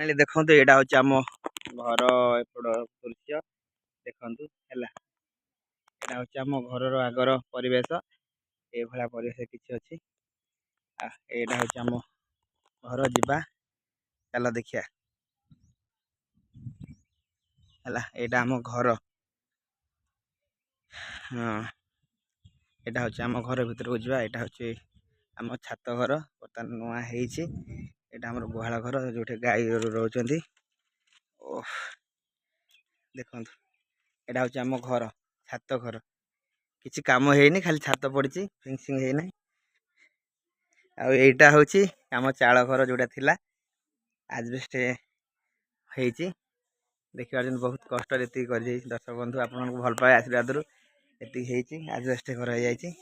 देखो यहाँ हूँ आम घर एपट दृश्य देखु है यहाँ हूँ आम घर आगर परिवेश ये परिवेश किसी अच्छी यहाँ हूँ आम घर जा चल देखिया है यहाँ आम घर हाँ यहाँ हूँ आम घर भीतर को जा यहाँ हूँ आम छात घर बर्तमान नुआ यहाँ आम गुहाल घर जो गाई रोच देखो यहाँ हूँ आम घर छात घर किसी काम है खाली छात पड़ी फिनिशिंग है आईटा हूँ आम चाल घर जोटा थिला आजबेस्ट होती देखिए बहुत कष्ट ये कर दर्शक बंधु आप भल पाए आशीर्वाद ये आजबेस्ट घर हो जाए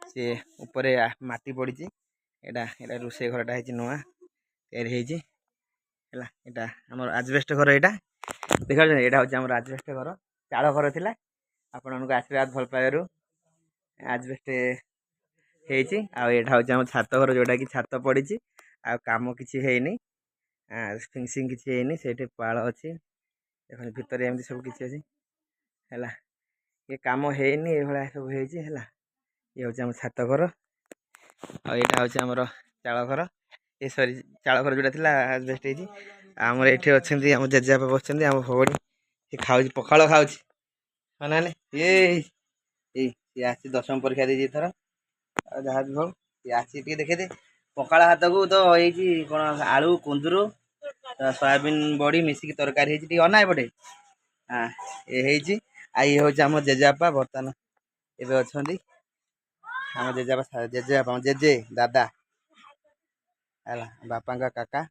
सी उपर माटी पड़ी यहाँ रोषे घरटा है नुआ या आम आजबेस्ट घर यहाँ देखा यहाँ हूँ आम आजबेस्ट घर चाल घर थिला आपण आशीर्वाद भल पाइबारू आजबेस्ट होती यहाँ हूँ आम छात घर जोटा कि छात पड़ी काम किसी है फिनिशिंग किसी है से पाल अच्छी देखो भितर एमती सब किसी अच्छी है ये कम है ये सब है ये हूँ आम छात घर आईटा हूँ आमर चाल घर ये सरी चाल घर जोटा थी आजबेस्ट होती आमर ये अच्छा आम जेजेबापा बस आम भौणी खाऊ पखाड़ खाऊ ना ये आसी दशम परीक्षा दे थर जहाँ भी हो ये आसी देखे दे पखाड़ हाथ को तो ये कौन आलू कुंदरू सोयाबीन बड़ी मिसिक तरकारी होती अना एपटे हाँ ये आई हूँ आम जेजेबापा बर्तमान एवं अच्छा आम जेजेबापा जेजेबापा जेजे दादा है बापा काका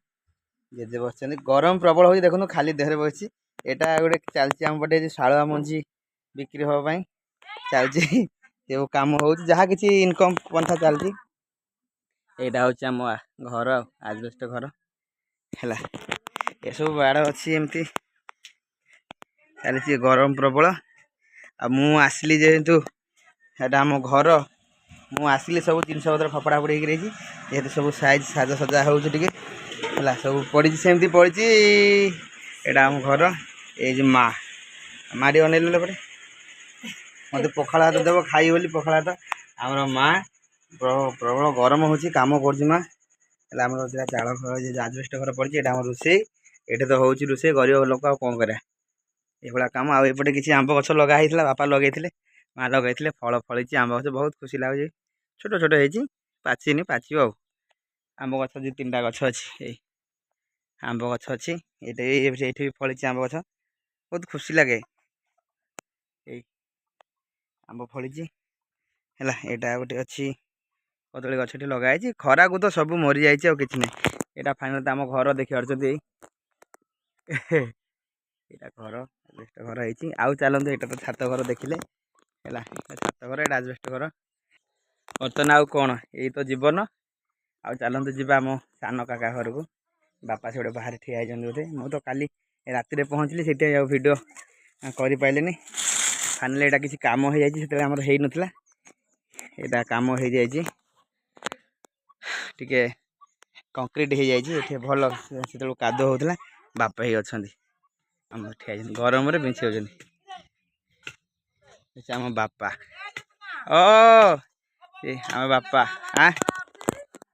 जेजे बस गरम प्रबल हो देखो खाली देहरे बस यहाँ गोटे चलती आम पटे शालुआ मंजी बिक्री हाँपाई चलती जो कम हो जहाँ किसी इनकम पंथा चलती यहाँ हूँ आम घर आजबेस्ट घर है ये सब बाड़ अच्छी एमती चली गरम प्रबल आसली जेहेतु यहाँ आम घर मु आसली सब जिनस पतर फपड़ा फड़ी हो जेहतु सब साइज साज सजा हो सब पड़ी सेमती पड़ी यहाँ आम घर ये माँ माँ टी अनेल पे मत पखाड़ हाथ देव खाई बोली पखाड़ हाथ आमर माँ प्रबल गरम हो कम कर माँ चाल घर आजबेस्ट घर पड़ी यहाँ आम रोषे ये तो हूँ रोषे गरीब लोक कौन करा ये कम आउटे किसी आंब गछ लगा बापा लगे माँ लगे फल फली आंब गछ बहुत खुशी लगे छोट छोट हो पाचिनी पाचब आंब गछ दु तीन गछ अच्छी आंब गछ अच्छी ये भी फली आंब गछ बहुत खुशी लगे आंब फली है यहाँ गोटे अच्छी कदली गछ लगाई खरा को तो सब मरी जाइए कि ना यहाँ फाइनाल आम घर देखी पार्टी यहाँ घर आजबेस्ट घर होती आउ चलते यहाँ तो छात घर देखिले है छात घर यहाँ आजबेस्ट घर बर्तमान आउ कौन यही तो जीवन आउ चलते जीवा आम सान काका घर को बापा से गोटे बाहर ठिया बोधे मु तो काली राति पहुँचली से भिड कर पारे फाइनाल यहाँ किसी कम हो जाए आमर हो नाला यहाँ कम हो जाए टे कंक्रीट हो जाए भल से कादुआ होता बापा ही अच्छा आम ठिया गरम बिंची हो आम बापा ओ ये आम बापा हाँ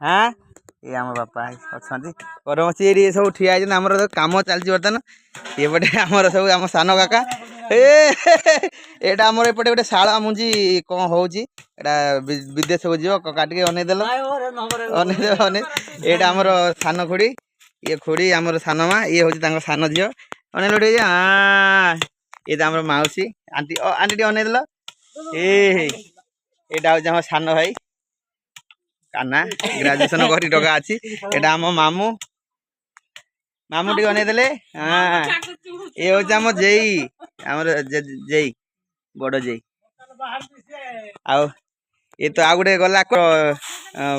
हाँ ये आम बापा अच्छा गरम ये सब ठिया आमर कम चलती बर्तमान ये पटे आमर सब आम सान काका एटा आमर एपटे गोटे शाला मुंजी कौन हो विदेश को जीव काटिके अनेदेल ये आमर सान खुड़ी ये खुड़ी आमर सान माँ ये हूँ सान झील अनेल ये तो आमर मौसी आंटी आंटी टी अनेदेल यहाँ हूँ आम सान भाई काना ग्राजुएशन कर डगा अच्छी यहाँ आम मामू मामू टी अनेदेले हाँ ये हूँ आम जेई आमर जेई बड़ जेई आउ ये तो आ गए गला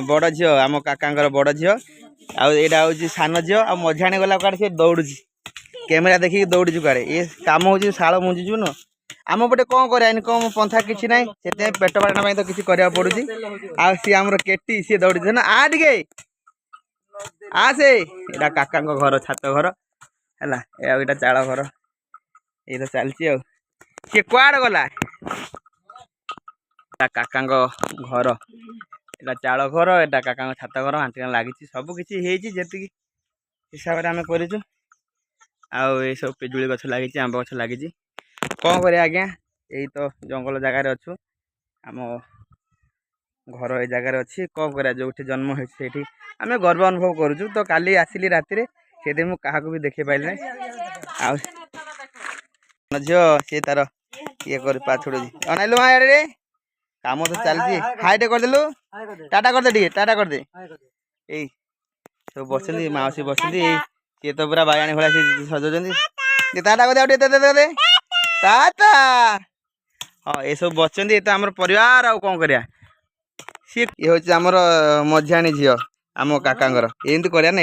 बड़ झी आम काका बड़ झी आईटा हूँ सान झी आ मझाणी गला कड़े सी दौड़ू कैमेरा देखिए दौड़ू कड़े ये कम हो शाल मुंजीजु न आम पटे कौन कर इनकम पंथा कि ना से पेट पाटना तो किसी करा पड़ी सी आमर केटी सी दौड़ी ना आ टे आ से काका घर छात घर ହେଲା ଆଉ ଏଇଟା ଚାଳ ଘର ଏଇ ତ ଚାଲିଛି ଆଉ କିଏ କୁଆଡ଼େ ଗଲା କାକାଙ୍କ ଘର ଏଇଟା ଚାଳ ଘର ଏଇଟା କାକାଙ୍କ ଛାତ ଘର ଆଣ୍ଟିନା ଲାଗିଛି ସବୁ କିଛି ହେଇଛି ଯେତିକି ହିସାବରେ ଆମେ କରିଛୁ ଆଉ ଏଇ ସବୁ ପିଜୁଳି ଗଛ ଲାଗିଛି ଆମ୍ବ ଗଛ ଲାଗିଛି କ'ଣ କରିବା ଆଜ୍ଞା ଏଇ ତ ଜଙ୍ଗଲ ଜାଗାରେ ଅଛୁ ଆମ ଘର ଏଇ ଜାଗାରେ ଅଛି କ'ଣ କରିବା ଯୋଉଠି ଜନ୍ମ ହେଇଛି ସେଇଠି ଆମେ ଗର୍ବ ଅନୁଭବ କରୁଛୁ ତ କାଲି ଆସିଲି ରାତିରେ ସେଇଠି ମୁଁ କାହାକୁ ବି ଦେଖି ପାରିଲି ଆଉ ଝିଅ ସିଏ ତାର ଇଏ କରି ପାଛୁଡୁଛି ଅନାଇଲୁ ମା ୟାଡେ କାମ ତ ଚାଲିଛି ହାଇଟେ କରିଦେଲୁ ଟାଟା କରିଦେ ଟିକେ ଟାଟା କରିଦେ ଏଇ ସବୁ ବସିଛନ୍ତି ମାଉସୀ ବସିଛନ୍ତି ସିଏ ତ ପୁରା ବାୟାଣୀ ଭଳିଆ ସେ ସଜଉଛନ୍ତି ଟାଟା କରିଦେ ଆଉ ଟିକେ ଦେ ଟାଟା ହଁ ଏସବୁ ବସିଛନ୍ତି ଏ ତ ଆମର ପରିବାର ଆଉ କ'ଣ କରିବା ସିଏ ଇଏ ହେଉଛି ଆମର ମଝିଆଣୀ ଝିଅ ଆମ କାକାଙ୍କର ଏମିତି କରିବା ନା।